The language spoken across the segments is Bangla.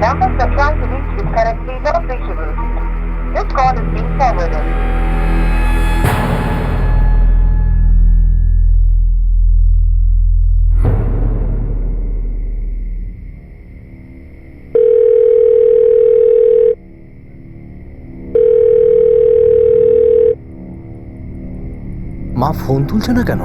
number you're trying to reach is currently not reachable. This call is being forwarded. মা ফোন তুলছে না কেন?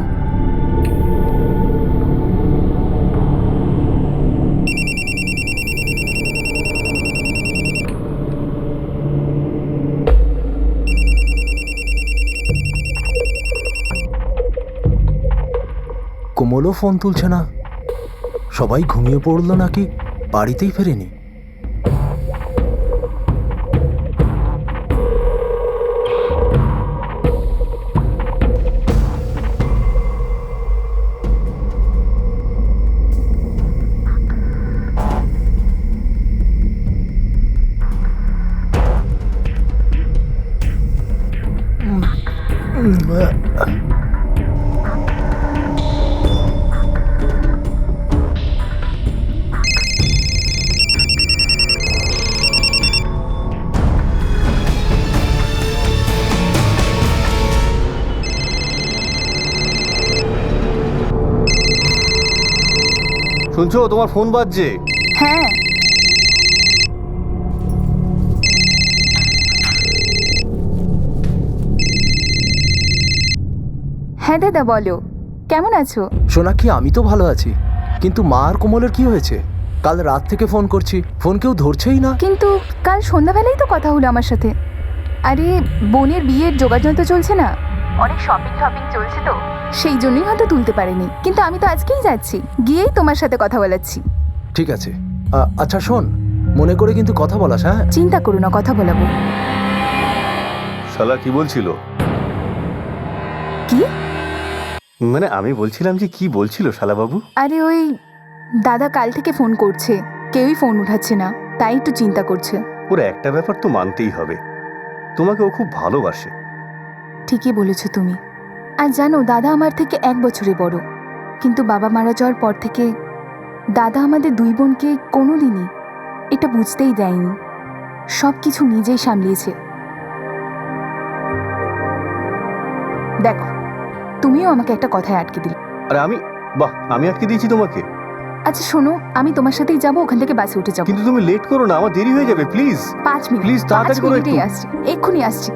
কোমলও ফোন তুলছে না। সবাই ঘুমিয়ে পড়লো নাকি বাড়িতেই ফেরেনি? শুনছো, তোমার ফোন বাজছে। হ্যাঁ, হ্যাঁ দাদা বলো, কেমন আছো? সোনাক্ষী, আমি তো ভালো আছি, কিন্তু মা আর কোমলের কি হয়েছে? কাল রাত থেকে ফোন করছি, ফোন কেউ ধরছেই না। কিন্তু কাল সন্ধ্যাবেলায় তো কথা হলো আমার সাথে। আরে বোনের বিয়ের যোগাযোগ তো চলছে না, অনেক শপিং চলছে তো, সেই জন্যই হয়তো তুলতে পারিনি। কিন্তু আমি তো আজকেই যাচ্ছি, গিয়েই তোমার সাথে কথা বলাচ্ছি। ঠিক আছে। আচ্ছা শোন, মনে করে কিন্তু কথা বলাস। হ্যাঁ, চিন্তা করো না, কথা বলাবো। শালা কি বলছিল? কি মানে আমি বলছিলাম যে কি বলছিল শালাবাবু? আরে ওই দাদা কাল থেকে ফোন করছে, কেউই ফোন উঠাচ্ছে না, তাই একটু চিন্তা করছে। ওর একটা ব্যাপার তো মানতেই হবে, তোমাকে ও খুব ভালোবাসে। ঠিকই বলেছো তুমি। আর জানো, দাদা আমার থেকে 1 বছরে বড়, কিন্তু বাবা মারা যাওয়ার পর থেকে দাদা আমাদের 2 বোনকে কোনোদিনই এটা বুঝতেই দেয়নি। সব কিছু নিজেই সামলিয়েছে। দেখো, তুমিও আমাকে একটা কথায় আটকে দিলে। আরে আমি আটকে দিয়েছি তোমাকে? আচ্ছা শোনো, আমি তোমার সাথেই যাবো, ওখান থেকে বাসে উঠে যাবো। কিন্তু তুমি লেট করো না, আমার দেরি হয়ে যাবে। প্লিজ 5 মিনিট, প্লিজ তাড়াতাড়ি করো একটু। আসছি, এক্ষুনি আসছি।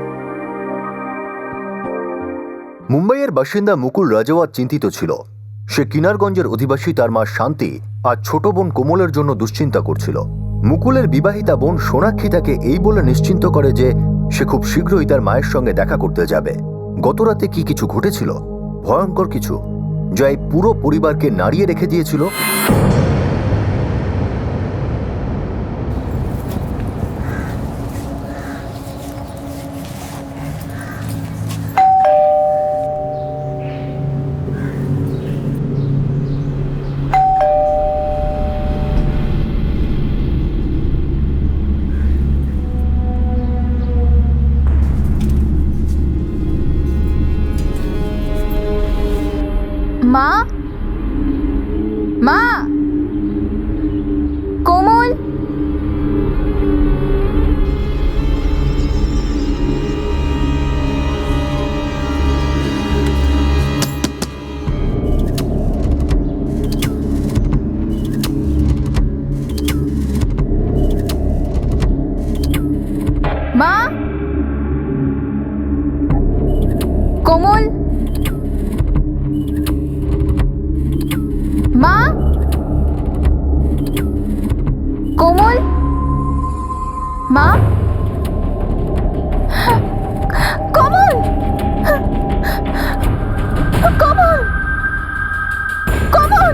মুম্বাইয়ের বাসিন্দা মুকুল রাজাওয়াত চিন্তিত ছিল। সে কিনারগঞ্জের অধিবাসী তার মা শান্তি আর ছোট বোন কোমলের জন্য দুশ্চিন্তা করছিল। মুকুলের বিবাহিতা বোন সোনাক্ষী তাকে এই বলে নিশ্চিন্ত করে যে সে খুব শীঘ্রই তার মায়ের সঙ্গে দেখা করতে যাবে। গতরাতে কি কিছু ঘটেছিল, ভয়ঙ্কর কিছু, যা এই পুরো পরিবারকে নাড়িয়ে রেখে দিয়েছিল। মা, মা, কোমল, মা, কোমল, মা, কোমল, মা, কোমল, কোমল, কোমল,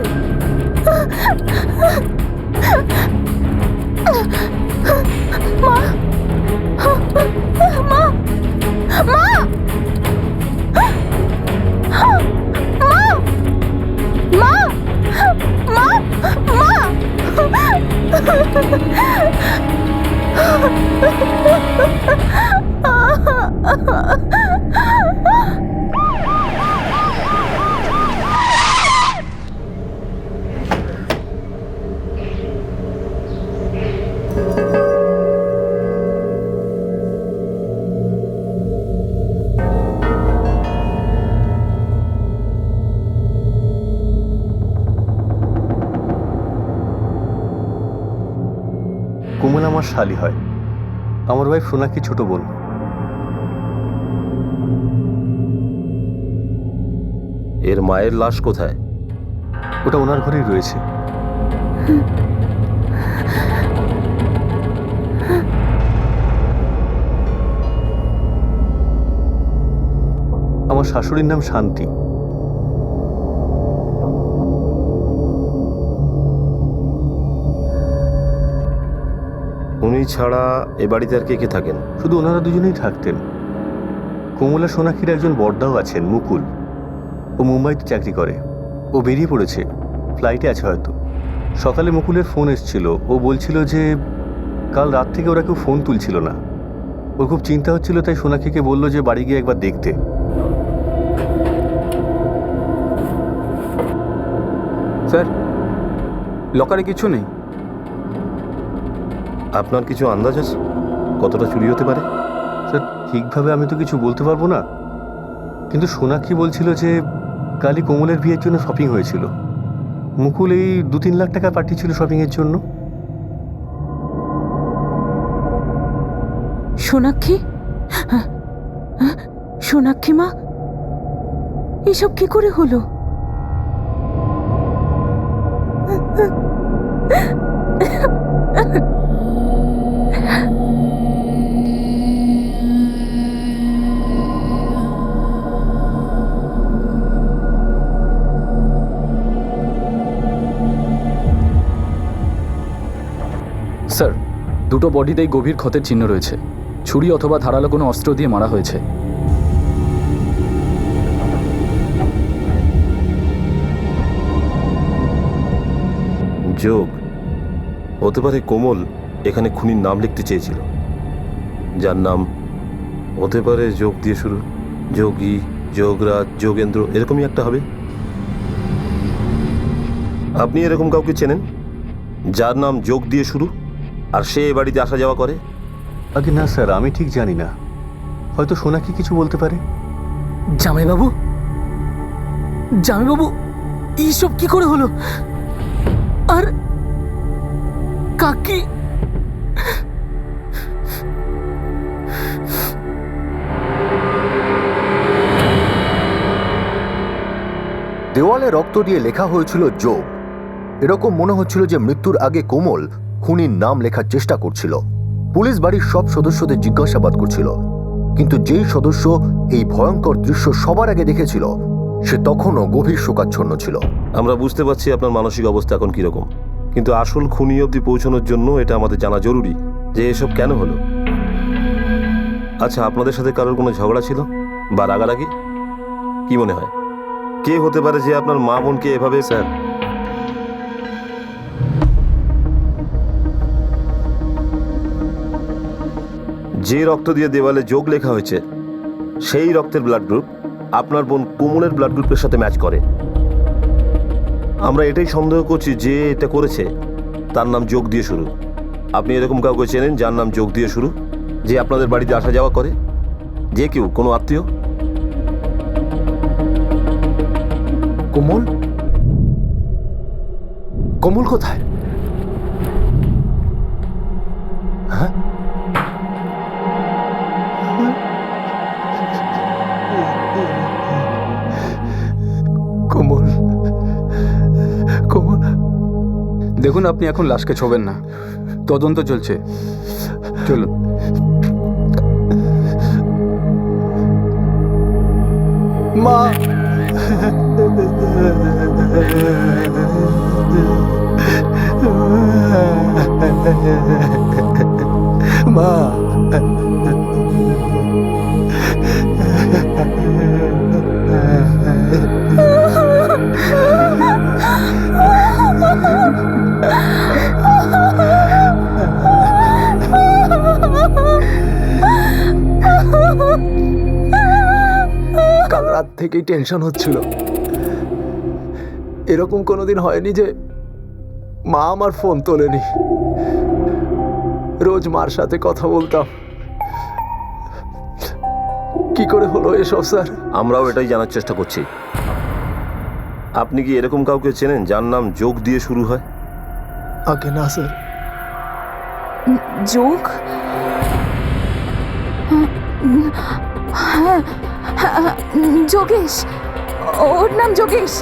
মা, মা, মা, মা, মা, মা, কোমল আমার শালি হয়, আমার ওয়াইফ সোনাক্ষী ছোট বোন। এর মায়ের লাশ কোথায়? ওটা ওনার ঘরেই রয়েছে। আমার শাশুড়ির নাম শান্তি। উনি ছাড়া এ বাড়িতে আর কে কে থাকেন? শুধু ওনারা দুজনেই থাকতেন। কোমলা সোনাক্ষীর একজন বড়দাও আছেন, মুকুল। ও মুম্বাইতে চাকরি করে। ও বেরিয়ে পড়েছে, ফ্লাইটে আছে হয়তো। সকালে মুকুলের ফোন এসেছিল, ও বলছিল যে কাল রাত থেকে ওরা কেউ ফোন তুলছিল না। ওর খুব চিন্তা হচ্ছিল, তাই সোনাক্ষীকে বলল যে বাড়ি গিয়ে একবার দেখতে। স্যার, লকারে কিছু নেই। আপনার কিছু আন্দাজ আছে কতটা চুরি হতে পারে? স্যার, ঠিকভাবে আমি তো কিছু বলতে পারবো না, কিন্তু সোনাক্ষী বলছিল যে কালই কোমলের বিয়ের জন্য শপিং হয়েছিল। মুকুল এই 2-3 লাখ টাকা পাঠিয়েছিল শপিংয়ের জন্য। সোনাক্ষী? সোনাক্ষী মা, এসব কি করে হলো? স্যার, দুটো বডিতেই গভীর ক্ষতের চিহ্ন রয়েছে। ছুরি অথবা ধারালো কোনো অস্ত্র দিয়ে মারা হয়েছে। যোগ হতে পারে। কোমল এখানে খুনির নাম লিখতে চেয়েছিল, যার নাম হতে পারে যোগ দিয়ে শুরু। যোগী, যোগরাজ, যোগেন্দ্র, এরকমই একটা হবে। আপনি এরকম কাউকে চেনেন যার নাম যোগ দিয়ে শুরু আর সে এ বাড়িতে আসা যাওয়া করে? আগে না স্যার, আমি ঠিক জানি না, হয়তো সোনাক্ষী কিছু বলতে পারে। জামাইবাবু, জামাইবাবু, এইসব কি করে হলো? আর কাকি? দেওয়ালে রক্ত দিয়ে লেখা হয়েছিল যোগ। এরকম মনে হচ্ছিল যে মৃত্যুর আগে কোমল খুনির নাম লেখার চেষ্টা করছিল। পুলিশ বাড়ির সব সদস্যদের জিজ্ঞাসাবাদ করছিল, কিন্তু যেই সদস্য এই ভয়ঙ্কর দৃশ্য সবার আগে দেখেছিল সে তখনও গভীর শোকাচ্ছন্ন ছিল। আমরা বুঝতে পারছি আপনার মানসিক অবস্থা এখন কীরকম, কিন্তু আসল খুনি অবধি পৌঁছানোর জন্য এটা আমাদের জানা জরুরি যে এসব কেন হলো। আচ্ছা, আপনাদের সাথে কারোর কোনো ঝগড়া ছিল বা রাগারাগি? কি মনে হয় কে হতে পারে যে আপনার মা বোনকে এভাবে? স্যার, যে রক্ত দিয়ে দেওয়ালে যোগ লেখা হয়েছে সেই রক্তের ব্লাড গ্রুপ আপনার বোন কোমলের ব্লাড গ্রুপের সাথে ম্যাচ করে। আমরা এটাই সন্দেহ করছি যে এটা করেছে তার নাম যোগ দিয়ে শুরু। আপনি এরকম কাউকে চেনেন যার নাম যোগ দিয়ে শুরু, যে আপনাদের বাড়িতে আসা যাওয়া করে? যে কেউ, কোনো আত্মীয়? কোমল? কোমল কোথায়? হ্যাঁ, কোমল, কোমল। দেখুন, আপনি এখন লাশকে ছোবেন না, তদন্ত চলছে। চলুন। মা, মা, কাল রাত থেকেই টেনশন হচ্ছিল। এরকম কোনোদিন হয়নি যে মা আমার ফোন তোলেনি। রোজ মার সাথে কথা বলতাম। কি করে হলো এসব স্যার? আমরাও এটাই জানার চেষ্টা করছি। আপনি কি এরকম কাউকে চেনেন যার নাম যোগ দিয়ে শুরু হয়? আগে না স্যার, যোগ? হ্যাঁ, যোগেশ। ওর নাম যোগেশ।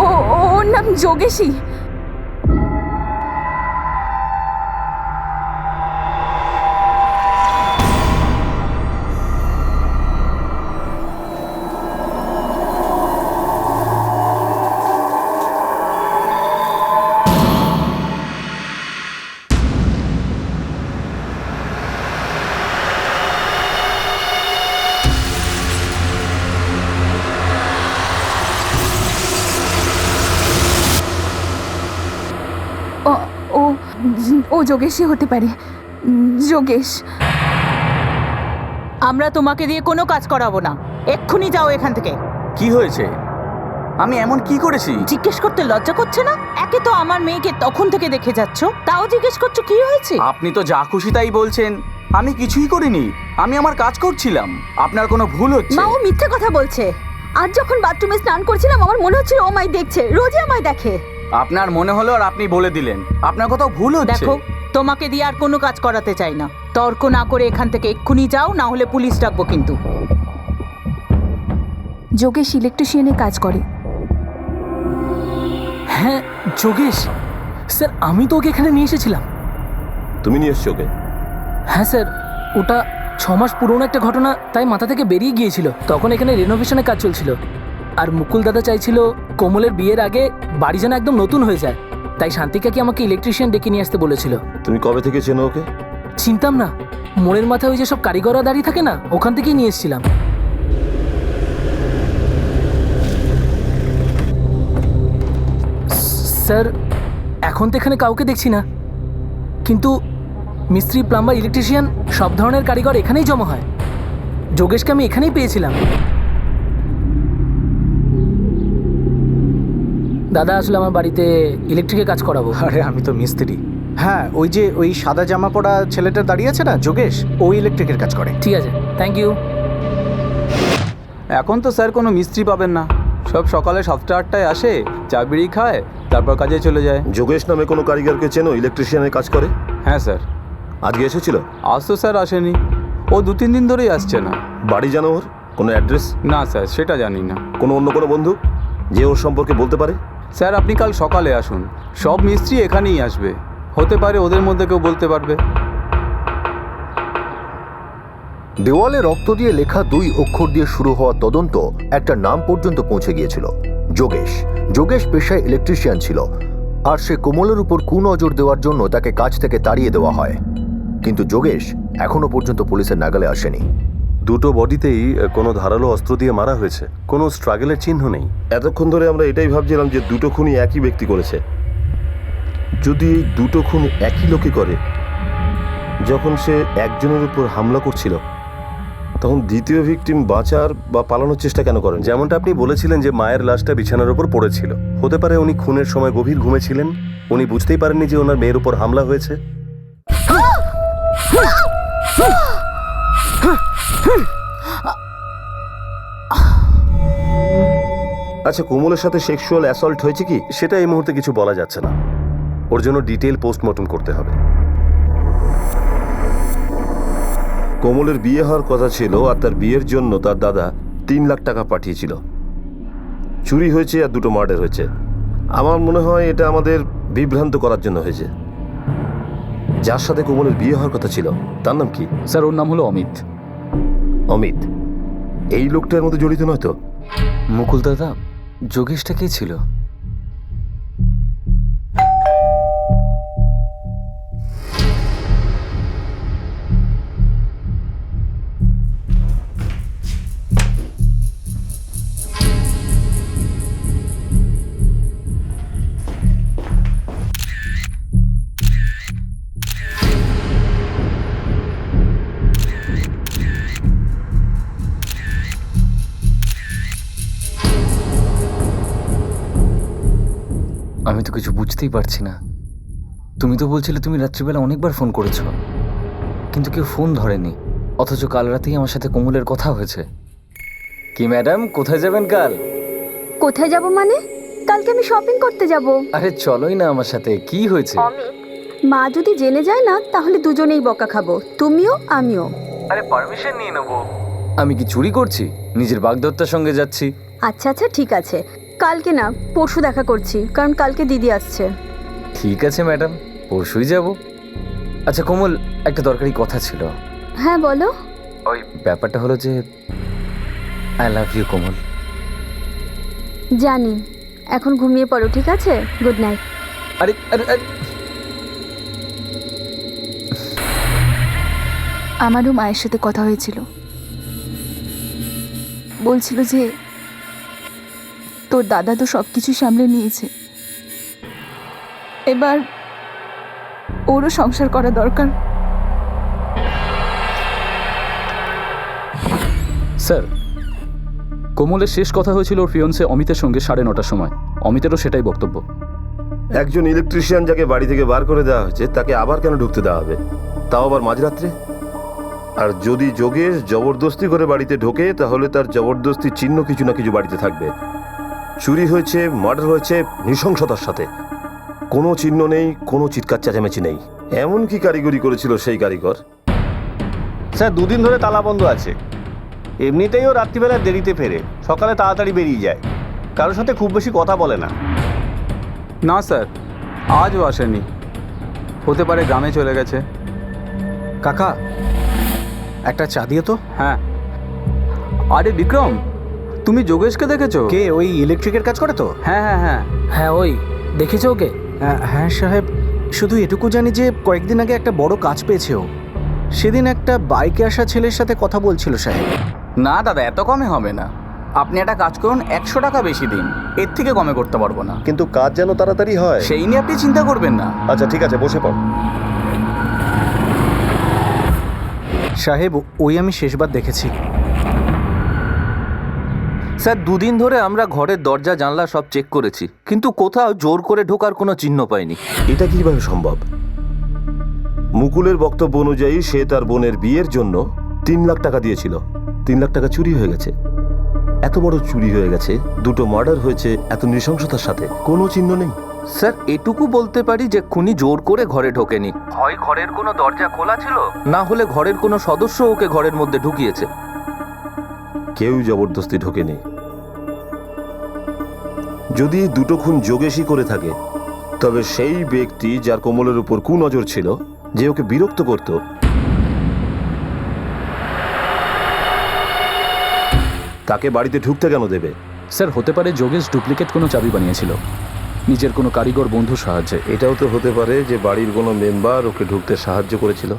ওর নাম যোগেশই। ও যোগেশই হতে পারে। যোগেশ। আমরা তোমাকে দিয়ে কোনো কাজ করাবো না, এক্ষুনি যাও এখান থেকে। কি হয়েছে? আমি এমন কি করেছি? জিজ্ঞেস করতে লজ্জা করছে না? একে তো আমার মেয়েকে তখন থেকে দেখে যাচ্ছ, তাও জিজ্ঞেস করছো কি হয়েছে? আপনি তো যা খুশি তাই বলছেন। আমি কিছুই করিনি, আমি আমার কাজ করছিলাম। আপনার কোনো ভুল হচ্ছে। মা, ও মিথ্যে কথা বলছে। আজ যখন বাথরুমে স্নান করছিলাম আমার মনে হচ্ছিল ও আমায় দেখছে, রোজই আমায় দেখে। আপনার মনে হলো আর আপনি বলে দিলেন। আপনার কোথাও ভুল হচ্ছে। দেখো, তোমাকে দিয়ে আর কোনো কাজ করাতে চাই না। তর্ক না করে এখান থেকে এক্ষুনি যাও, না হলে পুলিশ ডাকবো কিন্তু। যোগেশ ইলেকট্রিশিয়ানে কাজ করে। হ্যাঁ যোগেশ স্যার, আমি তো ওকে এখানে নিয়ে এসেছিলাম। তুমি নিয়ে এসছো ওকে? হ্যাঁ স্যার, ওটা 6 মাস পুরনো একটা ঘটনা, তাই মাথা থেকে বেরিয়ে গিয়েছিল। তখন এখানে রেনোভেশনের কাজ চলছিল, আর মুকুল দাদা চাইছিল কোমলের বিয়ের আগে বাড়ি যেন একদম নতুন হয়ে যায়, তাই শান্তিকা কি আমাকে ইলেকট্রিশিয়ান ডেকে নিয়ে আসতে বলেছিল। তুমি কবে থেকে চেনো ওকে? চিনতাম না, মোড়ের মাথায় ওই যে সব কারিগররা দাঁড়িয়ে থাকে না, ওখান থেকেই নিয়ে এসেছিলাম। স্যার, এখন তো এখানে কাউকে দেখছি না, কিন্তু মিস্ত্রি, প্লাম্বার, ইলেকট্রিশিয়ান সব ধরনের কারিগর এখানেই জমা হয়। যোগেশকে আমি এখানেই পেয়েছিলাম। দাদা আসলে আমার বাড়িতে ইলেকট্রিকের কাজ করাবো। আরে আমি তো মিস্ত্রি। হ্যাঁ, ওই সাদা জামা পরা ছেলেটা দাঁড়িয়ে আছে না, যোগেশ, ও ইলেকট্রিকের কাজ করে। ঠিক আছে, থ্যাংক ইউ। এখন তো স্যার কোনো মিস্ত্রি পাবেন না, সব সকালে 7টা 8টায় আসে, চা বিড়ি খায়, তারপর কাজে চলে যায়। যোগেশ নামে কোনো কারিগরকে চেনো ইলেকট্রিশিয়ানের কাজ করে? হ্যাঁ স্যার। আজকে এসেছিল? আজ তো স্যার আসেনি, ও 2-3 দিন ধরেই আসছে না। বাড়ি জানো ওর? কোনো অ্যাড্রেস? না স্যার, সেটা জানি না। কোনো অন্য কোনো বন্ধু যে ওর সম্পর্কে বলতে পারে? স্যার আপনি কাল সকালে আসুন, সব মিস্ত্রি এখানেই আসবে, হতে পারে ওদের মধ্যে কেউ বলতে পারবে। দেওয়ালে রক্ত দিয়ে লেখা 2 অক্ষর দিয়ে শুরু হওয়া তদন্ত একটা নাম পর্যন্ত পৌঁছে গিয়েছিল, যোগেশ। যোগেশ পেশায় ইলেকট্রিশিয়ান ছিল, আর সে কোমলের উপর কুনজর দেওয়ার জন্য তাকে কাজ থেকে তাড়িয়ে দেওয়া হয়। কিন্তু যোগেশ এখনো পর্যন্ত পুলিশের নাগালে আসেনি। দুটো বডিতেই কোনো ধারালো অস্ত্র দিয়ে মারা হয়েছে, কোনো স্ট্রাগলের চিহ্ন নেই। এতক্ষণ ধরে আমরা এটাই ভাবছিলাম যে দুটো খুনই একই ব্যক্তি করেছে। যদি এই দুটো খুন একই লোকে করে, যখন সে একজনের উপর হামলা করছিল তখন দ্বিতীয় ভিকটিম বাঁচার বা পালানোর চেষ্টা কেন করেন? যেমনটা আপনি বলেছিলেন যে মায়ের লাশটা বিছানার উপর পড়েছিল, হতে পারে উনি খুনের সময় গভীর ঘুমেছিলেন, উনি বুঝতেই পারেননি যে ওনার মেয়ের উপর হামলা হয়েছে। আচ্ছা, কোমলের সাথে সেক্সুয়াল অ্যাসল্ট হয়েছে কি? সেটা এই মুহূর্তে কিছু বলা যাচ্ছে না, ওর জন্য ডিটেল পোস্টমর্টম করতে হবে। কোমলের বিয়ে হওয়ার কথা ছিল, আর তার বিয়ের জন্য তার দাদা 3 লাখ টাকা পাঠিয়েছিল। চুরি হয়েছে আর দুটো মার্ডার হয়েছে। আমার মনে হয় এটা আমাদের বিভ্রান্ত করার জন্য হয়েছে। যার সাথে কোমলের বিয়ে হওয়ার কথা ছিল তার নাম কি? স্যার ওর নাম হলো অমিত। অমিত এই লোকটার মধ্যে জড়িত নয় তো? মুকুল দাদা, যোগেশটা কে ছিল? আমি তো কিছু বুঝতেই পারছি না। তুমি তো বলছিলে তুমি রাত্রিবেলা অনেকবার ফোন করেছো, কিন্তু কেউ ফোন ধরেনি, অথচ কাল রাতেই আমার সাথে কোমলের কথা হয়েছে। কি ম্যাডাম, কোথায় যাবেন কাল? কোথায় যাব মানে? কালকে আমি শপিং করতে যাব। আরে চলোই না আমার সাথে, কি হয়েছে? অমিত, মা যদি জেনে যায় না তাহলে দুজনেই বকা খাবো, তুমিও আমিও। আরে পারমিশন নিয়ে নেবো। আমি কি চুরি করছি? নিজের বাগদত্তার সঙ্গে যাচ্ছি। আচ্ছা আচ্ছা ঠিক আছে, কালকে না পরশু দেখা করছি, কারণ কালকে দিদি আসছে। ঠিক আছে ম্যাডাম, পরশুই যাব। আচ্ছা কোমল, একটা দরকারি কথা ছিল। হ্যাঁ বলো। ওই ব্যাপারটা হলো যে আই লাভ ইউ কোমল। জানি, এখন ঘুমিয়ে পড়ো, ঠিক আছে? Good night. আরে আরে আরে, আমারও মায়ের সাথে কথা হয়েছিল, বলছিল যে তোর দাদা তো সব কিছু সামলে নিয়েছে, এবার ওরও সংসার করা দরকার। স্যার, কোমলের শেষ কথা হয়েছিল ওর ফিয়ন্সে অমিতের সঙ্গে 9:30টার সময়। অমিতেরও সেটাই বক্তব্য। একজন ইলেকট্রিশিয়ান যাকে বাড়ি থেকে বার করে দেওয়া হয়েছে তাকে আবার কেন ঢুকতে দেওয়া হবে, তাও আবার মাঝরাত্রে? আর যদি যোগেশ জবরদস্তি করে বাড়িতে ঢোকে তাহলে তার জবরদস্তি চিহ্ন কিছু না কিছু বাড়িতে থাকবে। চুরি হয়েছে, মার্ডার হয়েছে নৃশংসতার সাথে, কোনো চিহ্ন নেই, কোনো চিৎকার চেঁচামেচি নেই। এমন কি কারিগরি করেছিল সেই কারিগর? স্যার 2 দিন ধরে তালা বন্ধ আছে। এমনিতেই ও রাত্রিবেলা দেরিতে ফেরে, সকালে তাড়াতাড়ি বেরিয়ে যায়, কারোর সাথে খুব বেশি কথা বলে না। না স্যার, আজও আসেনি, হতে পারে গ্রামে চলে গেছে। কাকা, একটা চা দিয়ে তো। হ্যাঁ। আরে বিক্রম, তুমি যোগেশকে দেখেছো? কে, ওই ইলেকট্রিকের কাজ করে তো? হ্যাঁ হ্যাঁ হ্যাঁ। হ্যাঁ ওই, দেখেছো ওকে? হ্যাঁ সাহেব, শুধু এটুকু জানি যে কয়েকদিন আগে একটা বড় কাজ পেয়েছে ও। সেদিন একটা বাইকে আসা ছেলের সাথে কথা বলছিল সাহেব। না দাদা, এত কমে হবে না। আপনি একটা কাজ করুন, 100 টাকা বেশি দিন, এর থেকে কমে করতে পারবো না। কিন্তু কাজ যেন তাড়াতাড়ি হয়, সেই নিয়ে আপনি চিন্তা করবেন না। আচ্ছা ঠিক আছে, বসে পড়। সাহেব, ওই আমি শেষবার দেখেছি। স্যার 2 দিন ধরে আমরা ঘরের দরজা জানলা সব চেক করেছি, কিন্তু কোথাও জোর করে ঢোকার কোনো চিহ্ন পাইনি। এটা কিভাবে সম্ভব? মুকুলের বক্তব্য অনুযায়ী সে তার বোনের বিয়ের জন্য 3 লাখ টাকা দিয়েছিল। 3 লাখ টাকা চুরি হয়ে গেছে। এত বড় চুরি হয়ে গেছে, 2টো মার্ডার হয়েছে এত নৃশংসতার সাথে, কোনো চিহ্ন নেই। স্যার এটুকু বলতে পারি যে খুনি জোর করে ঘরে ঢোকেনি, হয় ঘরের কোনো দরজা খোলা ছিল, না হলে ঘরের কোনো সদস্য ওকে ঘরের মধ্যে ঢুকিয়েছে। কেউ জবরদস্তি ঢোকেনি। যদি 2টো খুন যোগেশই করে থাকে, তবে সেই ব্যক্তি যার কোমলের উপর কুনজর ছিল, যে ওকে বিরক্ত করত, তাকে বাড়িতে ঢুকতে কেন দেবে? স্যার হতে পারে যোগেশ ডুপ্লিকেট কোনো চাবি বানিয়েছিল নিজের কোনো কারিগর বন্ধুর সাহায্যে। এটাও তো হতে পারে যে বাড়ির কোনো মেম্বার ওকে ঢুকতে সাহায্য করেছিল।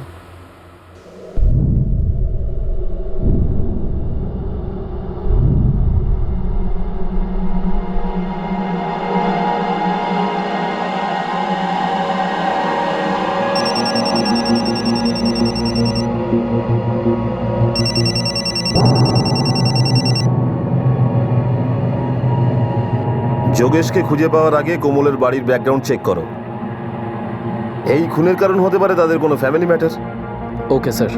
যোগেশকে খুঁজে পাওয়ার আগে কোমলের বাড়ির ব্যাকগ্রাউন্ড চেক করো। এই খুনের কারণ হতে পারে তাদের কোনো ফ্যামিলি ম্যাটার। Okay sir.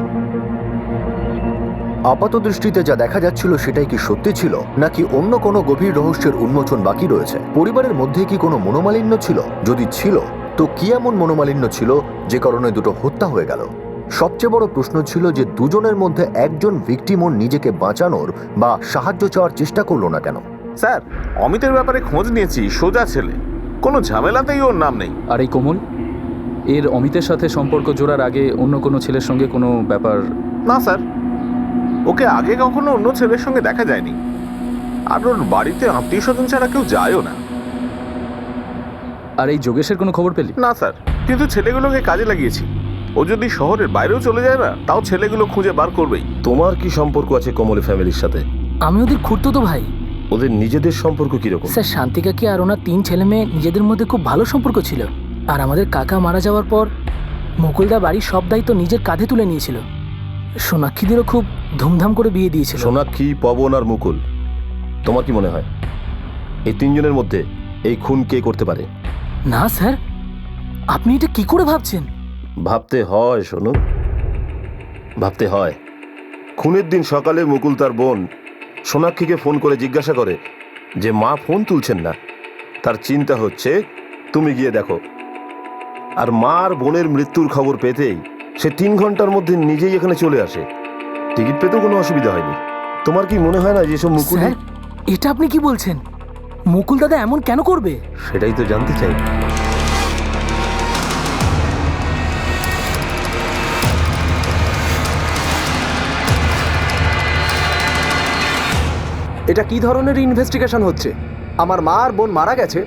আপাত দৃষ্টিতে যা দেখা যাচ্ছিল সেটাই কি সত্যি ছিল, নাকি অন্য কোনো গভীর রহস্যের উন্মোচন বাকি রয়েছে? পরিবারের মধ্যে কি কোনো মনোমালিন্য ছিল? যদি ছিল, তো কি এমন মনোমালিন্য ছিল যে কারণে 2টো হত্যা হয়ে গেল? সবচেয়ে বড় প্রশ্ন ছিল যে দুজনের মধ্যে একজন ভিকটিম নিজেকে বাঁচানোর বা সাহায্য চাওয়ার চেষ্টা করলো না কেন? স্যার, অমিতের ব্যাপারে খোঁজ নিয়েছি, সোজা ছেলে, কোনো ঝামেলাতেই ওর নাম নেই। আর এই কোমল, এর অমিতের সাথে সম্পর্ক জোড়ার আগে অন্য কোনো ছেলের সঙ্গে কোনো ব্যাপার? না স্যার, ওকে আগে কখনো অন্য ছেলের সঙ্গে দেখা যায়নি, আর ওর বাড়িতে আত্মীয় স্বজন ছাড়া কেউ যায়ও না। আর এই যোগেশের কোনো খবর পেলি? না স্যার, কিন্তু ছেলেগুলোকে কাজে লাগিয়েছি। ও যদি শহরের বাইরেও চলে যায় না, তাও ছেলেগুলো খুঁজে বার করবেই। তোমার কি সম্পর্ক আছে কোমলের ফ্যামিলির সাথে? আমি ওদের খুঁড়তো ভাই। ওদের নিজেদের সম্পর্ক কিরকম? স্যার শান্তি কাকি আর ওনার 3 ছেলে মেয়ে নিজেদের মধ্যে খুব ভালো সম্পর্ক ছিল। আর আমাদের কাকা মারা যাওয়ার পর মুকুলদা বাড়ির সব দায়িত্ব নিজের কাঁধে তুলে নিয়েছিল। সোনাক্ষীদেরও খুব ধুমধাম করে বিয়ে দিয়েছিল। সোনাক্ষী, পবন আর মুকুল, তোমার কি মনে হয় এই 3 জনের মধ্যে এই খুন কে করতে পারে? না স্যার, আপনি এটা কি করে ভাবছেন? ভাবতে হয় শোনো, ভাবতে হয়। খুনের দিন সকালে মুকুল তার বোন সোনাক্ষীকে ফোন করে জিজ্ঞাসা করে যে মা ফোন তুলছেন না, তার চিন্তা হচ্ছে তুমি গিয়ে দেখো। আর মা আর বোনের মৃত্যুর খবর পেতেই সে 3 ঘন্টার মধ্যে নিজেই এখানে চলে আসে। টিকিট পেতেও কোনো অসুবিধা হয়নি। তোমার কি মনে হয় না যেসব মুকুল? স্যার, এটা আপনি কি বলছেন? মুকুল দাদা এমন কেন করবে? সেটাই তো জানতে চাই। এটা কি ধরনের ইনভেস্টিগেশন হচ্ছে? আমার মা আর বোন মারা গেছে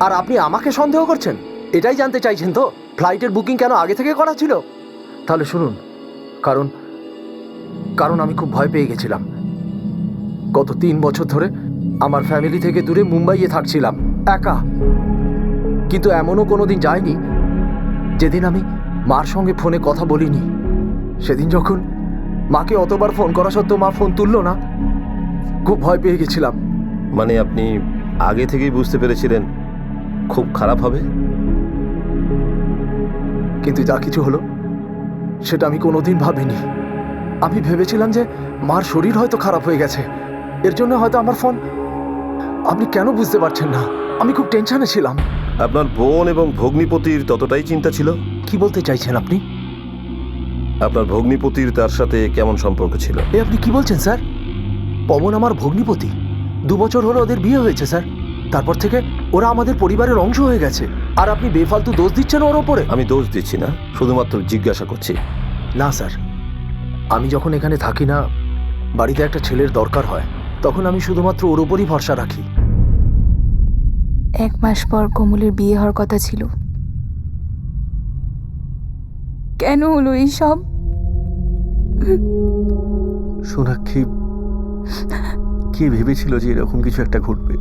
আর আপনি আমাকে সন্দেহ করছেন? এটাই জানতে চাইছেন তো ফ্লাইটের বুকিং কেন আগে থেকে করা ছিল? তাহলে শুনুন, কারণ আমি খুব ভয় পেয়ে গেছিলাম। গত 3 বছর ধরে আমার ফ্যামিলি থেকে দূরে মুম্বাইয়ে থাকছিলাম একা। কিন্তু এমনও কোনোদিন যায়নি যেদিন আমি মার সঙ্গে ফোনে কথা বলিনি। সেদিন যখন মাকে অতবার ফোন করা সত্ত্বেও মা ফোন তুললো না, খুব ভয় পেয়ে গেছিলাম। মানে আপনি আগে থেকেই বুঝতে পেরেছিলেন খুব খারাপ হবে? কিন্তু যা কিছু হলো সেটা আমি কোনোদিন ভাবিনি। আমি ভেবেছিলাম যে মার শরীর হয়তো খারাপ হয়ে গেছে, এর জন্য হয়তো আমার ফোন। আপনি কেন বুঝতে পারছেন না? আমি খুব টেনশনে ছিলাম। আপনার বোন এবং ভগ্নিপতির ততটাই চিন্তা ছিল? কি বলতে চাইছেন আপনি? আপনার ভগ্নিপতির তার সাথে কেমন সম্পর্ক ছিল? আপনি কি বলছেন স্যার? পবন আমার ভগ্নিপতি। 2 বছর হলো ওদের বিয়ে হয়েছে স্যার। তারপর থেকে ওরা আমাদের পরিবারের অংশ হয়ে গেছে। আর আপনি বেফালতু দোষ দিচ্ছেন ওর ওপরে। আমি দোষ দিচ্ছি না, শুধুমাত্র জিজ্ঞাসা করছি। না স্যার, আমি যখন এখানে থাকি না, বাড়িতে একটা ছেলের দরকার হয়, তখন আমি শুধুমাত্র ওর ওপরই ভরসা রাখি। 1 মাস পর কোমলের বিয়ে হওয়ার কথা ছিল। কেন হলো এইসব? সোনাক্ষী কে ভেবেছিল যে এরকম কিছু একটা ঘটবে?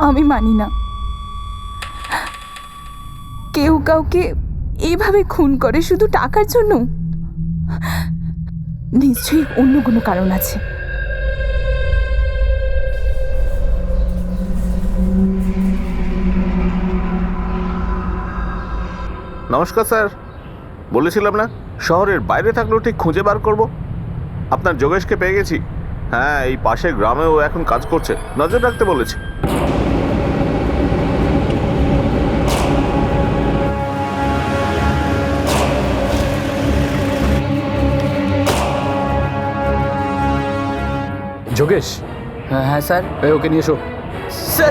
আমি মানি না কেউ কাউকে এইভাবে খুন করে শুধু টাকার জন্য। নিশ্চয়ই অন্য কোনো কারণ আছে। নমস্কার স্যার। বলেছিলাম না শহরের বাইরে থাকলেও ঠিক খুঁজে বার করব। আপনার যোগেশকে পেয়ে গেছি। হ্যাঁ, এই পাশের গ্রামেও এখন কাজ করছে, নজর রাখতে বলেছি। যোগেশ। হ্যাঁ স্যার। ওকে নিয়ে এসো।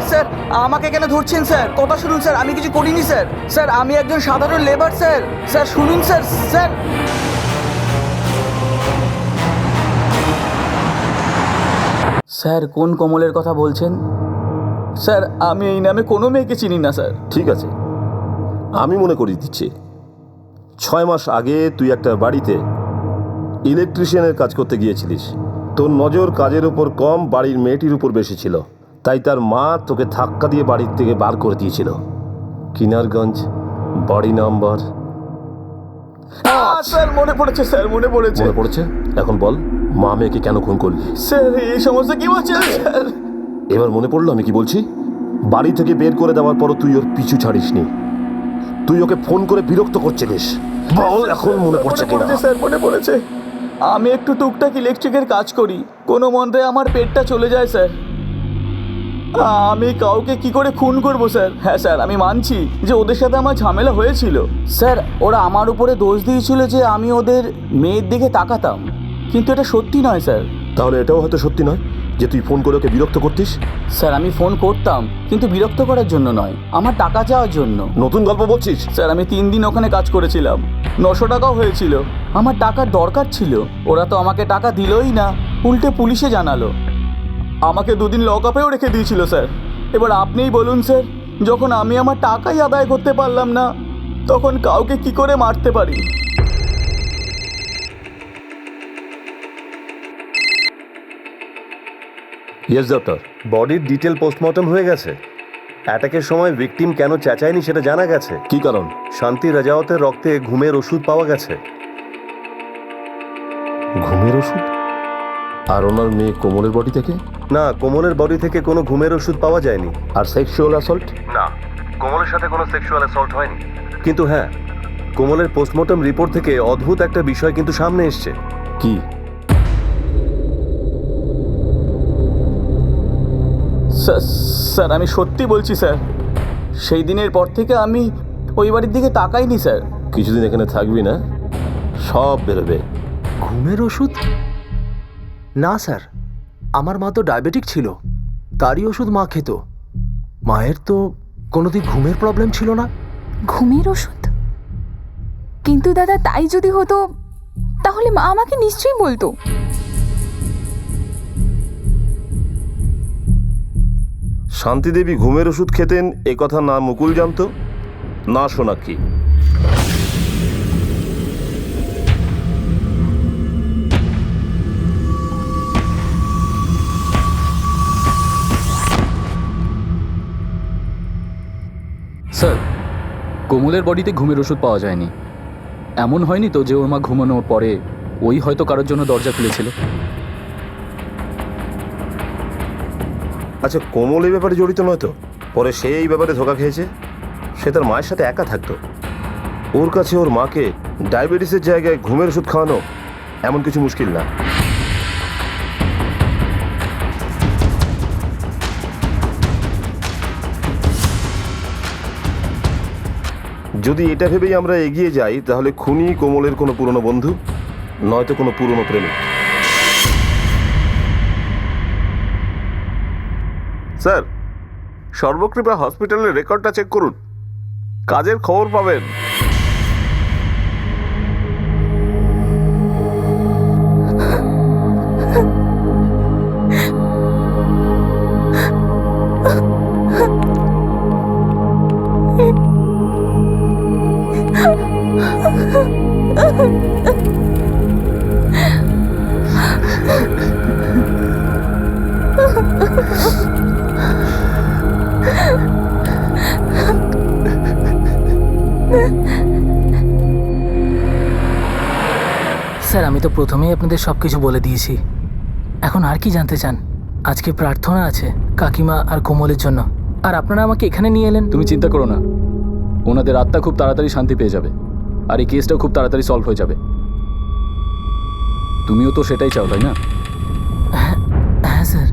স্যার আমাকে কেন ধরছেন স্যার? কথা শুনুন স্যার, আমি কিছু করিনি স্যার। স্যার আমি একজন সাধারণ লেবার স্যার। স্যার শুনুন স্যার। স্যার কোন কমলের কথা বলছেন? স্যার আমি এই নামে কোনো মেয়েকে চিনি না স্যার। ঠিক আছে, আমি মনে করিয়ে দিচ্ছি। 6 মাস আগে তুই একটা বাড়িতে ইলেকট্রিশিয়ানের কাজ করতে গিয়েছিলিস। তোর নজর কাজের উপর কম, বাড়ির মেয়েটির উপর বেশি ছিল। তাই তার মা তোকে ধাক্কা দিয়ে বাড়ির থেকে বার করে দিয়েছিল। কিনারগঞ্জ, বাড়ি নাম্বার। স্যার মনে পড়েছে স্যার, মনে পড়েছে? এখন বল, মা মেয়েকে কেন খুন করলি? স্যার এই সমস্ত কি বলছেন স্যার? এবার মনে পড়লো আমি কি বলছি? বাড়ি থেকে বের করে দেওয়ার পরও তুই ওর পিছু ছাড়িসনি। তুই ওকে ফোন করে বিরক্ত করছিলিস। বল এখন মনে পড়ছে কিনা? স্যার মনে পড়েছে। আমি একটু টুকটাক ইলেকট্রিকের কাজ করি, কোনো মন্ত্রে আমার পেটটা চলে যায় স্যার। আমি কাউকে কি করে খুন করবো স্যার? হ্যাঁ স্যার আমি মানছি যে ওদের সাথে আমার ঝামেলা হয়েছিল স্যার। ওরা আমার উপরে দোষ দিয়েছিল যে আমি ওদের মেয়ের দিকে তাকাতাম, কিন্তু এটা সত্যি নয় স্যার। তাহলে এটাও হয়তো সত্যি নয় যে তুই ফোন করে ওকে বিরক্ত করতিস? স্যার আমি ফোন করতাম, কিন্তু বিরক্ত করার জন্য নয়, আমার টাকা চাওয়ার জন্য। নতুন গল্প বলছিস? স্যার আমি 3 দিন ওখানে কাজ করেছিলাম, 900 টাকাও হয়েছিল। আমার টাকার দরকার ছিল, ওরা তো আমাকে টাকা দিলই না, উল্টে পুলিশে জানালো। আমাকে 2 দিন লক আপেও রেখে দিয়েছিল স্যার। এবার আপনিই বলুন স্যার, যখন আমি আমার টাকাই আদায় করতে পারলাম না, তখন কাউকে কি করে মারতে পারি? Yes doctor. বডির ডিটেল পোস্টমর্টম হয়ে গেছে। অ্যাটাকের সময় ভিকটিম কেন চেঁচায়নি সেটা জানা গেছে। কি কারণ? শান্তি রাজাওয়াতের রক্তে ঘুমের ওষুধ পাওয়া গেছে। ঘুমের ওষুধ? আর ওনার মেয়ে কোমলের বডি থেকে? না, কোমলের বডি থেকে কোনো ঘুমের ওষুধ পাওয়া যায়নি। আর সেক্সুয়াল অ্যাসল্ট? না, কোমলের সাথে কোনো সেক্সুয়াল অ্যাসল্ট হয়নি। কিন্তু হ্যাঁ, কোমলের পোস্টমর্টম রিপোর্ট থেকে অদ্ভুত একটা বিষয় কিন্তু সামনে এসছে। কি? স্যার আমি সত্যি বলছি স্যার, সেই দিনের পর থেকে আমি ওই বাড়ির দিকে তাকাইনি স্যার। কিছুদিন এখানে থাকবি না, সব বেরোবে। ঘুমের ওষুধ? না স্যার, আমার মা তো ডায়াবেটিক ছিল, তারই ওষুধ মা খেত। মায়ের তো কোনোদিন ঘুমের প্রবলেম ছিল না। ঘুমের ওষুধ? কিন্তু দাদা তাই যদি হতো তাহলে মা আমাকে নিশ্চয়ই বলতো। শান্তি দেবী ঘুমের ওষুধ খেতেন এ কথা না মুকুল জানতো না সোনাক্ষী। স্যার, কোমলের বডিতে ঘুমের ওষুধ পাওয়া যায়নি। এমন হয়নি তো যে ওর মা ঘুমানোর পরে ওই হয়তো কারোর জন্য দরজা খুলেছিল? আচ্ছা, কোমল এই ব্যাপারে জড়িত নয় তো? পরে সে এই ব্যাপারে ধোকা খেয়েছে? সে তার মায়ের সাথে একা থাকতো, ওর কাছে ওর মাকে ডায়াবেটিসের জায়গায় ঘুমের ওষুধ খাওয়ানো এমন কিছু মুশকিল না। যদি এটা ভেবেই আমরা এগিয়ে যাই তাহলে খুনি কোমলের কোনো পুরনো বন্ধু, নয়তো কোনো পুরনো প্রেমিক। স্যার, সর্বকৃপা হসপিটালের রেকর্ডটা চেক করুন, কাজের খবর পাবেন। স্যার, আমি তো প্রথমেই আপনাদের সব কিছু বলে দিয়েছি। এখন আর কি জানতে চান? আজকে প্রার্থনা আছে কাকিমা আর কোমলের জন্য, আর আপনারা আমাকে এখানে নিয়ে এলেন। তুমি চিন্তা করো না, ওনাদের আত্মা খুব তাড়াতাড়ি শান্তি পেয়ে যাবে, আর এই কেসটাও খুব তাড়াতাড়ি সলভ হয়ে যাবে। তুমিও তো সেটাই চাও, তাই না? হ্যাঁ স্যার।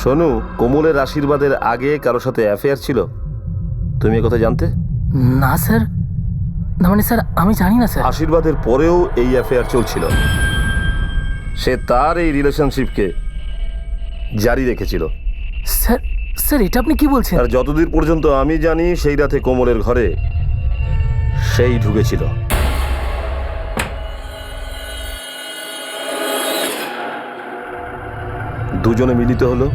শোনু, কোমলের আশীর্বাদের আগে কারোর সাথে অ্যাফেয়ার ছিল? তুমি কথা জানতে? না স্যার, না মানে স্যার আমি জানি না স্যার। আশীর্বাদের পরেও এই অ্যাফেয়ার চলছিল। সে তার এই রিলেশনশিপকে জারি রেখেছিল। স্যার, স্যার এটা আপনি কি বলছেন? আর যতদূর পর্যন্ত আমি জানি সেই রাতে কোমলের ঘরে সেই ঢুকেছিল। দুজনে মিলিত হলো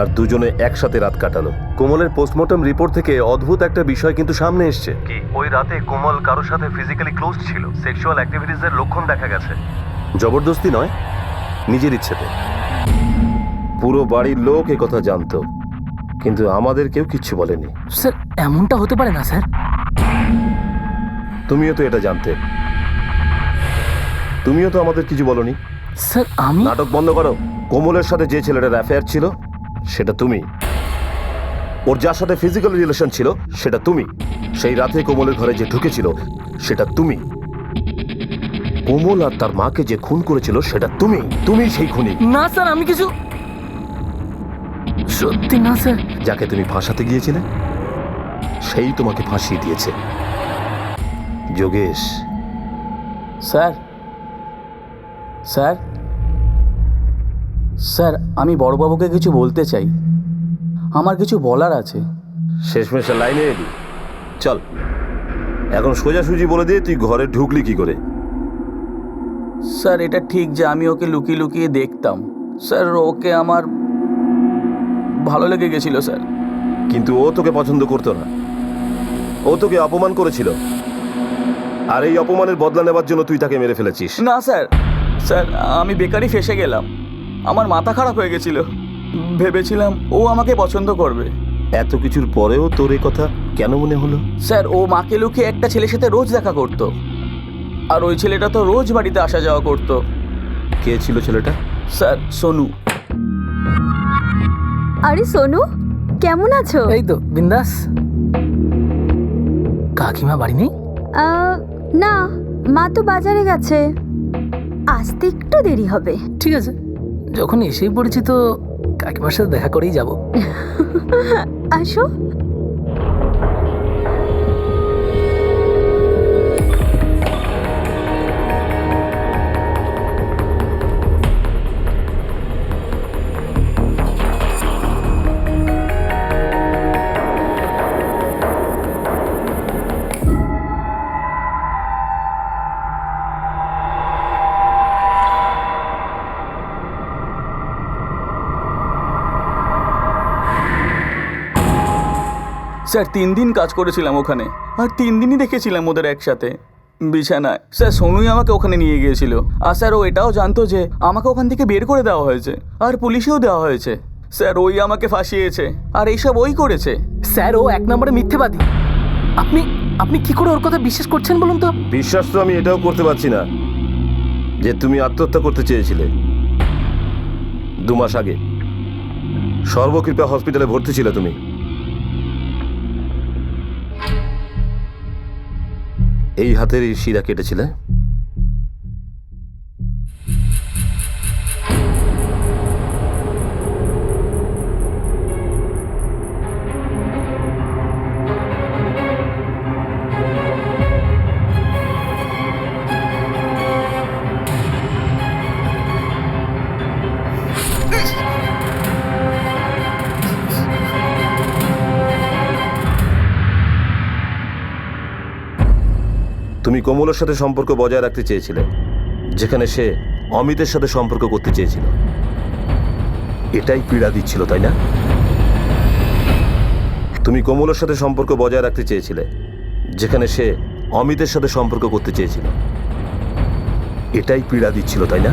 আর দুজনে একসাথে রাত কাটালো। কোমলের পোস্টমর্টম রিপোর্ট থেকে অদ্ভুত একটা বিষয় কিন্তু সামনে এসছে। কি ওই রাতে কোমল কারোর সাথে ফিজিক্যালি ক্লোজ ছিল, সেক্সুয়াল অ্যাক্টিভিটিসের লক্ষণ দেখা গেছে। জবরদস্তি নয়, নিজের ইচ্ছেতে। পুরো বাড়ির লোক এ কথা জানতো, কিন্তু আমাদের কেউ কিচ্ছু বলেনি। স্যার এমনটা হতে পারে না স্যার। তুমিও তো এটা জানতে, তুমিও তো আমাদের কিছু বলনি। স্যার আমি নাটক বন্ধ করো। কোমলের সাথে যে ছেলেটার অ্যাফেয়ার ছিল সেটা তুমি, ওর যার সাথে ফিজিক্যাল রিলেশন ছিল সেটা তুমি, সেই রাতে কোমলের ঘরে যে ঢুকেছিল সেটা তুমি, কোমল আর তার মাকে যে খুন করেছিল সেটা তুমি, তুমি সেই খুনি। না স্যার, আমি কিছু সত্যি না স্যার। যাকে তুমি ফাঁসাতে গিয়েছিলে সেই তোমাকে ফাঁসিয়ে দিয়েছে। যোগেশ। স্যার, স্যার, স্যার আমি বড়বাবুকে কিছু বলতে চাই, আমার কিছু বলার আছে। শেষমেশ লাইনে এলি, চল এখন সোজাসুজি বলে দিয়ে তুই ঘরে ঢুকলি কি করে? স্যার এটা ঠিক যে আমি ওকে লুকিয়ে লুকিয়ে দেখতাম। স্যার ওকে আমার ভালো লেগে গেছিল স্যার। কিন্তু ও তোকে পছন্দ করতো না, ও তোকে অপমান করেছিল, আর এই অপমানের বদলা নেবার জন্য তুই তাকে মেরে ফেলেছিস। না স্যার, স্যার আমি বেকারই ফেসে গেলাম, আমার মাথা খারাপ হয়ে গেছিল, ভেবেছিলাম ও আমাকে পছন্দ করবে। এত কিছুর পরেও তোর এই কথা কেন মনে হলো? স্যার ও মাকে লুকিয়ে একটা ছেলের সাথে রোজ দেখা করতো, আর ওই ছেলেটা তো রোজ বাড়িতে আসা যাওয়া করতো। কে ছিল ছেলেটা? স্যার সোনু। আরে সোনু, কেমন আছো? এই তো বিন্দাস। কাকিমা বাড়ি নেই? না, মা তো বাজারে গেছে। আসতে একটু দেরি হবে। ঠিক আছে, যখন এসেই পড়েছি তো কাকিমার সাথে দেখা করেই যাব। আসো। স্যার 3 দিন কাজ করেছিলাম ওখানে, আর 3 দিনই দেখেছিলাম ওদের একসাথে বিছানায়। স্যার সোনুই আমাকে ওখানে নিয়ে গিয়েছিল। আর স্যার ও এটাও জানতো যে আমাকে ওখান থেকে বের করে দেওয়া হয়েছে, আর পুলিশেও দেওয়া হয়েছে। স্যার ওই আমাকে ফাঁসিয়েছে, আর এইসব ওই করেছে। স্যার ও 1 নম্বরে মিথ্যেবাদী। আপনি আপনি কি করে ওর কথা বিশ্বাস করছেন বলুন তো? বিশ্বাস তো আমি এটাও করতে পারছি না যে তুমি আত্মহত্যা করতে চেয়েছিলে। 2 মাস আগে সর্বকৃপা হসপিটালে ভর্তি ছিলে তুমি। এই হাতের এই শিরা কেটেছিলে। তুমি কোমলের সাথে সম্পর্ক বজায় রাখতে চেয়েছিলে, যেখানে সে অমিতের সাথে সম্পর্ক করতে চেয়েছিল। এটাই পীড়া দিচ্ছিল, তাই না? তুমি কোমলের সাথে সম্পর্ক বজায় রাখতে চেয়েছিলে, যেখানে সে অমিতের সাথে সম্পর্ক করতে চেয়েছিল। এটাই পীড়া দিচ্ছিল, তাই না?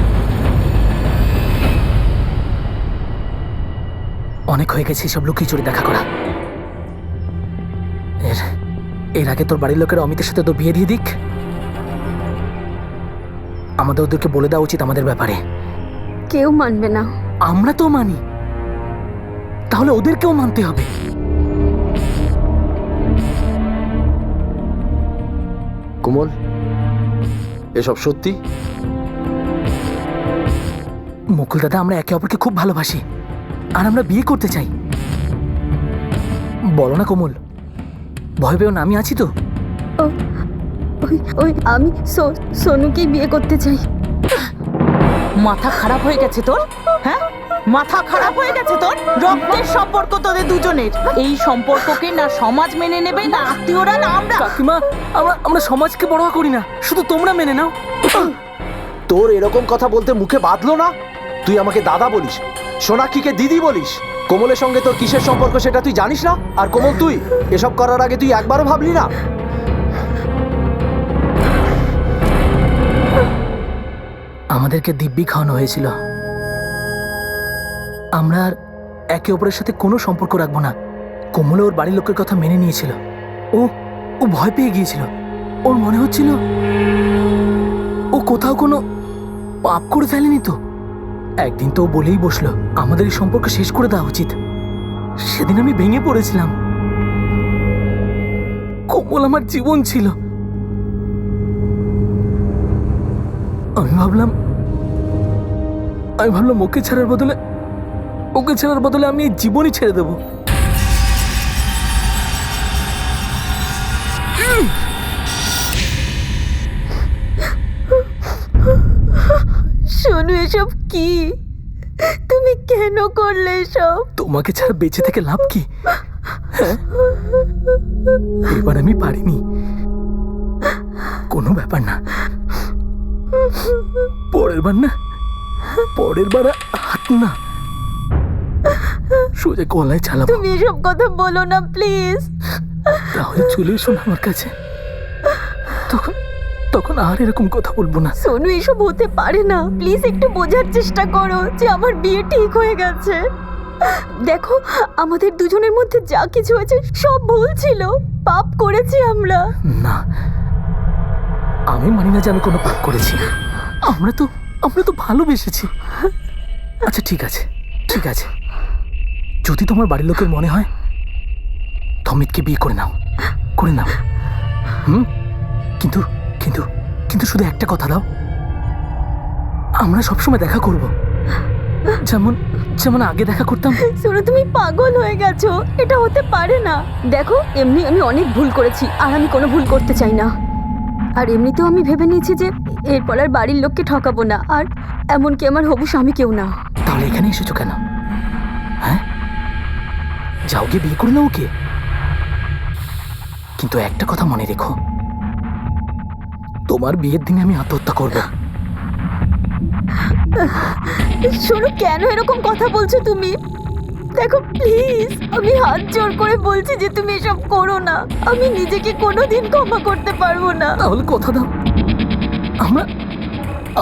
অনেক হয়ে গেছে সব লুকিয়ে চুরি দেখা করা। এর আগে তোর বাড়ির লোকেরা অমিতের সাথে তো বিয়ে দিয়ে দিক। আমাদের ওদেরকে বলে দেওয়া উচিত আমাদের ব্যাপারে। কেউ মানবে না। আমরা তো মানি, তাহলে ওদেরকেও মানতে হবে। কোমল, এসব সত্যি? মুকুল দাদা, আমরা একে অপরকে খুব ভালোবাসি, আর আমরা বিয়ে করতে চাই। বলো না কোমল, ভয় পেও না, আমি আছি তো। ওই আমি সোনুকে বিয়ে করতে চাই। মাথা খারাপ হয়ে গেছে তোর? হ্যাঁ, মাথা খারাপ হয়ে গেছে তোর? রক্তের সম্পর্ক তোদের দুজনের। এই সম্পর্ককে না সমাজ মেনে নেবে, না আত্মীয়রা, না আমরা। কাকিমা, আমরা সমাজকে বড় করি না, শুধু তোমরা মেনে নাও। তোর এরকম কথা বলতে মুখে বাঁধলো না? তুই আমাকে দাদা বলিস, সোনাক্ষীকে দিদি বলিস। কোমলের সঙ্গে তোর কিসের সম্পর্ক সেটা তুই জানিস না? আর কোমল, তুই এসব করার আগে তুই একবারও ভাবলি না? আমাদেরকে দিব্যি খাওয়ানো হয়েছিল। আমরা আর একে অপরের সাথে কোনো সম্পর্ক রাখবো না। কোমলে ওর বাড়ির লোকের কথা মেনে নিয়েছিল। ও ভয় পেয়ে গিয়েছিল। ওর মনে হচ্ছিল ও কোথাও কোনো পাপ করে ফেলেনি তো। একদিন তো ও বলেই বসলো আমাদের এই সম্পর্ক শেষ করে দেওয়া উচিত। সেদিন আমি ভেঙে পড়েছিলাম। কোমল আমার জীবন ছিল। আমি ভাবলাম ওকে ছাড়ার বদলে আমি এই জীবনই ছেড়ে দেব। শোনো, এসব কি? তুমি কেন করলে এসব? তোমাকে ছাড়া বেঁচে থেকে লাভ কি? এবার আমি পারিনি, কোনো ব্যাপার না। পরের বার হাত না, সোজা গলায় চালাবো। তুমি এসব কথা বলো না প্লিজ। তাহলে চলে এসো আমার কাছে, তখন আর এরকম কথা বলবো না। সোনু, এসব হতে পারে না। প্লিজ একটু বোঝার চেষ্টা করো যে আমার বিয়ে ঠিক হয়ে গেছে। দেখো, আমাদের দুজনের মধ্যে যা কিছু হয়েছে সব ভুল ছিল, পাপ করেছি আমরা। না, আমি মানি না যে আমি কোনো পাপ করেছি। আমরা তো ভালোবেসেছি। আচ্ছা ঠিক আছে, যদি তোমার বাড়ির লোকের মনে হয় অমিতকে বিয়ে করে নাও। কিন্তু শুধু একটা কথা দাও, আমরা সবসময় দেখা করব, যেমন যেমন আগে দেখা করতাম। শোনো, তুমি পাগল হয়ে গেছো, এটা হতে পারে না। দেখো, এমনি আমি অনেক ভুল করেছি, আর আমি কোনো ভুল করতে চাই না। আর এমনিতেও আমি ভেবে নিয়েছি যে এরপর আর বাড়ির লোককে ঠকাবো না, আর এমনকি আমার হবু স্বামী কেউ না। তাহলে এখানে এসেছো কেন? হ্যাঁ, যাও গিয়ে বিয়ে করে নাও ওকে। কিন্তু একটা কথা মনে রেখো, তোমার বিয়ের দিনে আমি আত্মহত্যা করবো। শোনো, কেন এরকম কথা বলছো তুমি? দেখো প্লিজ, আমি হাত জোর করে বলছি যে তুমি এসব করো না। আমি নিজেকে কোনোদিন ক্ষমা করতে পারবো না। তাহলে কথা দাও, আমরা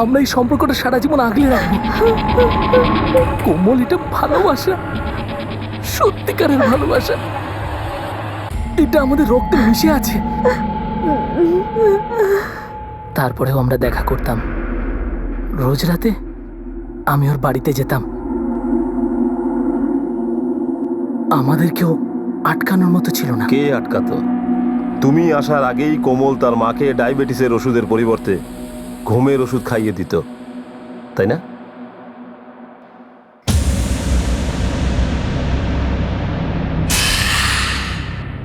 আমরা এই সম্পর্কটা সারা জীবন আগলে রাখবো। কোমল, এটা ভালোবাসা, সত্যিকারের ভালোবাসা। এটা আমাদের রক্তে মিশে আছে। তারপরেও আমরা দেখা করতাম রোজ রাতে। আমি ওর বাড়িতে যেতাম। আমাদের কেউ আটকানোর মতো ছিল না। কে আটকাতো? তুমি আসার আগেই কোমল তার মাকে ডায়াবেটিসের ওষুধের পরিবর্তে ঘুমের ওষুধ খাইয়ে দিত, তাই না?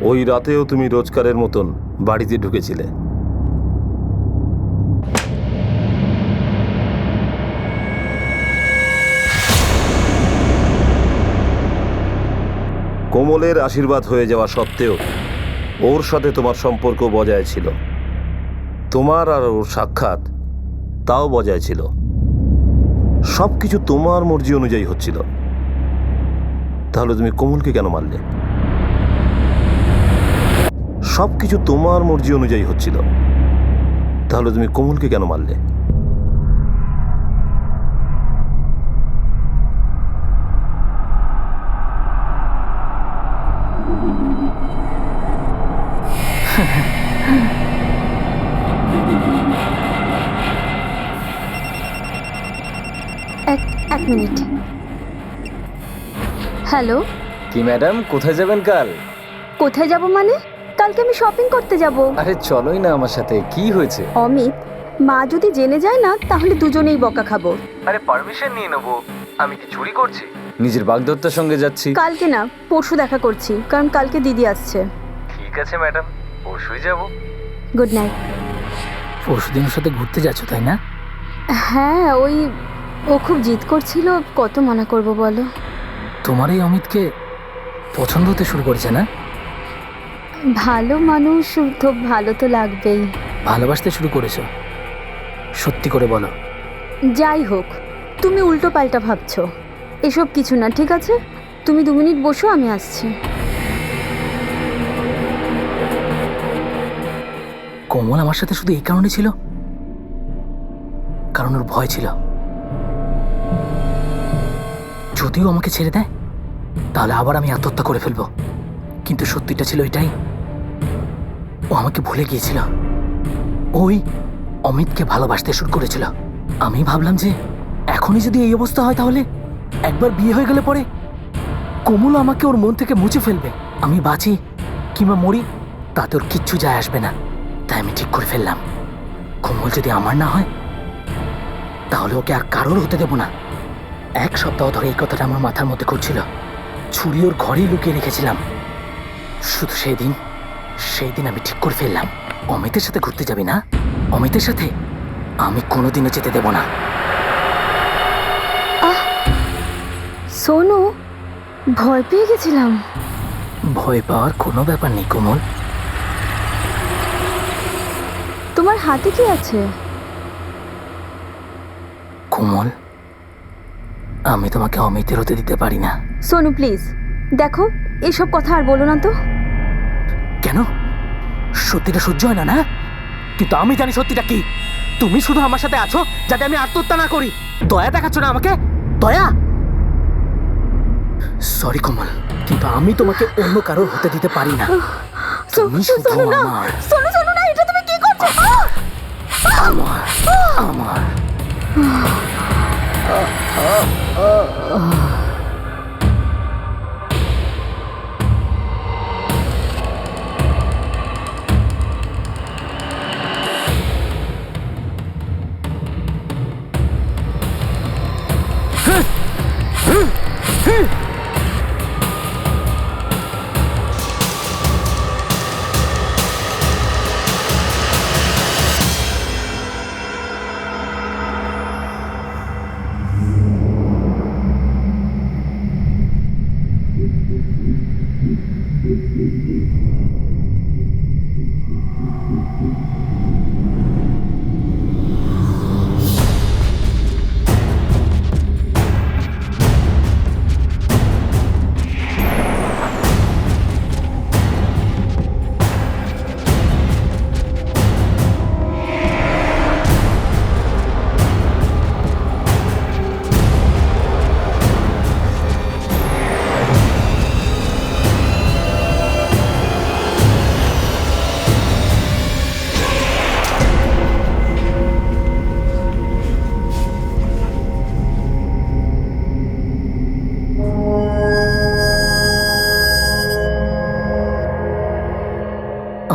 ওই রাতেও তুমি রোজকারের মতন বাড়িতে ঢুকেছিলে। কোমলের আশীর্বাদ হয়ে যাওয়া সত্ত্বেও ওর সাথে তোমার সম্পর্ক বজায় ছিল। তোমার আর ওর সাক্ষাৎ তাও বজায় ছিল। সব কিছু তোমার মর্জি অনুযায়ী হচ্ছিল। তাহলে তুমি কোমলকে কেন মারলে? সব কিছু তোমার মর্জি অনুযায়ী হচ্ছিল, তাহলে তুমি কোমলকে কেন মারলে? এক মিনিট। হ্যালো, কি ম্যাডাম, কোথায় যাবেন কাল? কোথায় যাব মানে? কালকে আমি শপিং করতে যাব। আরে চলোই না আমার সাথে। কি হয়েছে? অমিত, মা যদি জেনে যায় না তাহলে দুজনেই বকা খাবো। আরে পারমিশন নিয়ে নেবো। আমি কি চুরি করছি? নিজের বাগদত্তার সঙ্গে যাচ্ছি। কালকে না, পরশু দেখা করছি, কারণ কালকে দিদি আসছে। ঠিক আছে ম্যাডাম, পরশুই যাব। Good night. পরশুদিন ওর সাথে ঘুরতে যাচ্ছ, তাই না? হ্যাঁ, ও খুব জিদ করছিল, কত মানা করব বলো। তোমার এই অমিতকে পছন্দ হতে শুরু করেছে না? ভালো মানুষ তো ভালো তো লাগবেই। ভালোবাসতে শুরু করেছো? সত্যি করে বলো। যাই হোক, তুমি উল্টো পাল্টা ভাবছো। এসব কিছু না, ঠিক আছে? তুমি 2 মিনিট বসো, আমি আসছি। কোমল আমার সাথে শুধু এই কারণে ছিল, কারণ ওর ভয় ছিল যদিও আমাকে ছেড়ে দেয় তাহলে আবার আমি আত্মহত্যা করে ফেলবো। কিন্তু সত্যিটা ছিল এটাই, ও আমাকে ভুলে গিয়েছিল। ওই অমিতকে ভালোবাসতে শুরু করেছিল। আমি ভাবলাম যে এখনই যদি এই অবস্থা হয় তাহলে একবার বিয়ে হয়ে গেলে পরে কোমল আমাকে ওর মন থেকে মুছে ফেলবে। আমি বাঁচি কিংবা মরি তাতে ওর কিচ্ছু যায় আসবে না। তাই আমি ঠিক করে ফেললাম, কোমল যদি আমার না হয় তাহলে ওকে আর কারোর হতে দেব না। 1 সপ্তাহ ধরে এই কথাটা আমার মাথার মধ্যে ঘুরছিল। ছুরি ওর ঘরেই লুকিয়ে রেখেছিলাম। শুধু সেই দিন আমি ঠিক করে ফেললাম, অমিতের সাথে ঘুরতে যাবি না? অমিতের সাথে আমি কোনোদিনও যেতে দেব না। সোনু, ভয় পেয়ে গেছিলাম। ভয় পাওয়ার কোনো ব্যাপার নেই কোমল। তোমার হাতে কি আছে? কোমল, আমি তোমাকে অমিতের হতে দিতে পারি না। সোনু প্লিজ, দেখো এসব কথা আর বলো না তো। কেন? সত্যিটা সহ্য হয় না, না? কিন্তু আমি জানি সত্যিটা কি। তুমি শুধু আমার সাথে আছো যাতে আমি আত্মহত্যা না করি। দয়া দেখাচ্ছ না আমাকে? দয়া? সরি কোমল, কিন্তু আমি তোমাকে অন্য কারোর হতে দিতে পারি না। তুমি শুধু আমার। সোনু, না, এটা তুমি কি করছো? আমার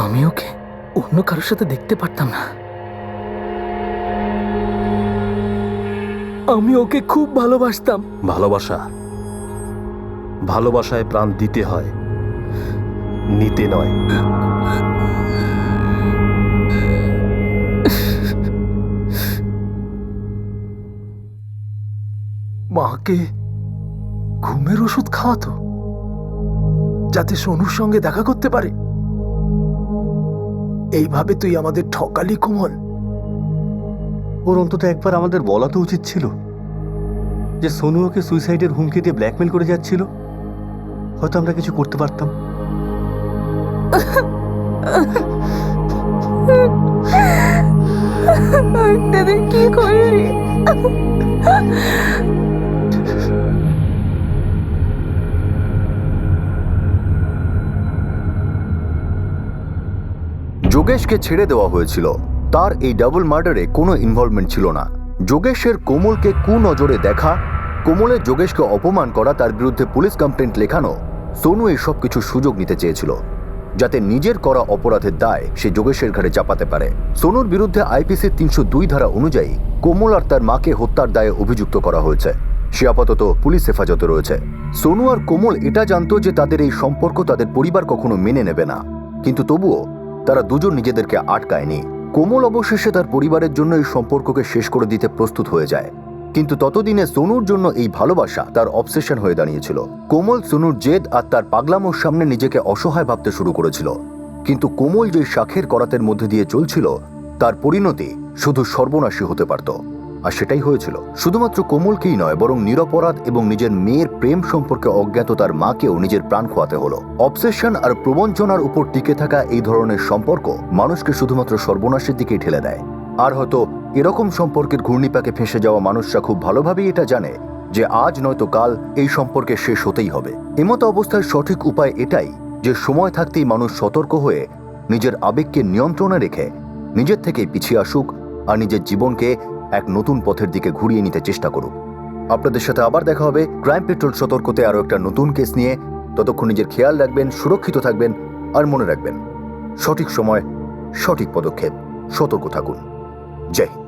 আমি ওকে অন্য কারোর সাথে দেখতে পারতাম না। আমি ওকে খুব ভালোবাসতাম। ভালোবাসা, ভালোবাসায় প্রাণ দিতে হয়, নিতে নয়। মাকে ঘুমের ওষুধ খাওয়াতো যাতে সোনুর সঙ্গে দেখা করতে পারে। এইভাবে তুই আমাদের ঠকালি কোমল। ওর অন্তত একবার আমাদের বলা তো উচিত ছিল যে সোনু ওকে সুইসাইডের হুমকি দিয়ে ব্ল্যাকমেল করে যাচ্ছিল। হয়তো আমরা কিছু করতে পারতাম। দাদা কি করবি? যোগেশকে ছেড়ে দেওয়া হয়েছিল। তার এই ডাবল মার্ডারে কোনো ইনভলভমেন্ট ছিল না। যোগেশের কোমলকে কুনজরে দেখা, কোমলের যোগেশকে অপমান করা, তার বিরুদ্ধে পুলিশ কমপ্লেন্ট লেখানো, সোনু এই সব কিছু সুযোগ নিতে চেয়েছিল যাতে নিজের করা অপরাধের দায় সে যোগেশের ঘাড়ে চাপাতে পারে। সোনুর বিরুদ্ধে আইপিসি 302 ধারা অনুযায়ী কোমল আর তার মাকে হত্যার দায়ে অভিযুক্ত করা হয়েছে। সে আপাতত পুলিশ হেফাজতে রয়েছে। সোনু আর কোমল এটা জানতো যে তাদের এই সম্পর্ক তাদের পরিবার কখনো মেনে নেবে না, কিন্তু তবুও তারা দুজন নিজেদেরকে আটকায়নি। কোমল অবশেষে তার পরিবারের জন্য এই সম্পর্ককে শেষ করে দিতে প্রস্তুত হয়ে যায়, কিন্তু ততদিনে সোনুর জন্য এই ভালোবাসা তার অবসেশন হয়ে দাঁড়িয়েছিল। কোমল সোনুর জেদ আর তার পাগলামোর সামনে নিজেকে অসহায় ভাবতে শুরু করেছিল, কিন্তু কোমল যে শাখের করাতের মধ্যে দিয়ে চলছিল তার পরিণতি শুধু সর্বনাশী হতে পারত। আর সেটাই হয়েছিল। শুধুমাত্র কোমলকেই নয়, বরং নিরপরাধ এবং নিজের মেয়ের প্রেম সম্পর্কে অজ্ঞাত তার মাকেও নিজের প্রাণ খোয়াতে হলো। অবসেশন আর প্রবঞ্চনার উপর টিকে থাকা এই ধরনের সম্পর্ক মানুষকে শুধুমাত্র সর্বনাশের দিকেই ঠেলে দেয়। আর হয়তো এরকম সম্পর্কের ঘূর্ণিপাকে ফেঁসে যাওয়া মানুষরা খুব ভালোভাবেই এটা জানে যে আজ নয়তো কাল এই সম্পর্কে শেষ হতেই হবে। এমতো অবস্থায় সঠিক উপায় এটাই যে সময় থাকতেই মানুষ সতর্ক হয়ে নিজের আবেগকে নিয়ন্ত্রণে রেখে নিজের থেকেই পিছিয়ে আসুক আর নিজের জীবনকে এক নতুন পথের দিকে ঘুরিয়ে নিতে চেষ্টা করুক। আপনাদের সাথে আবার দেখা হবে ক্রাইম পেট্রোল সতর্কতে আরও একটা নতুন কেস নিয়ে। ততক্ষণ নিজের খেয়াল রাখবেন, সুরক্ষিত থাকবেন আর মনে রাখবেন সঠিক সময় সঠিক পদক্ষেপ। সতর্ক থাকুন। জয় হিন্দ।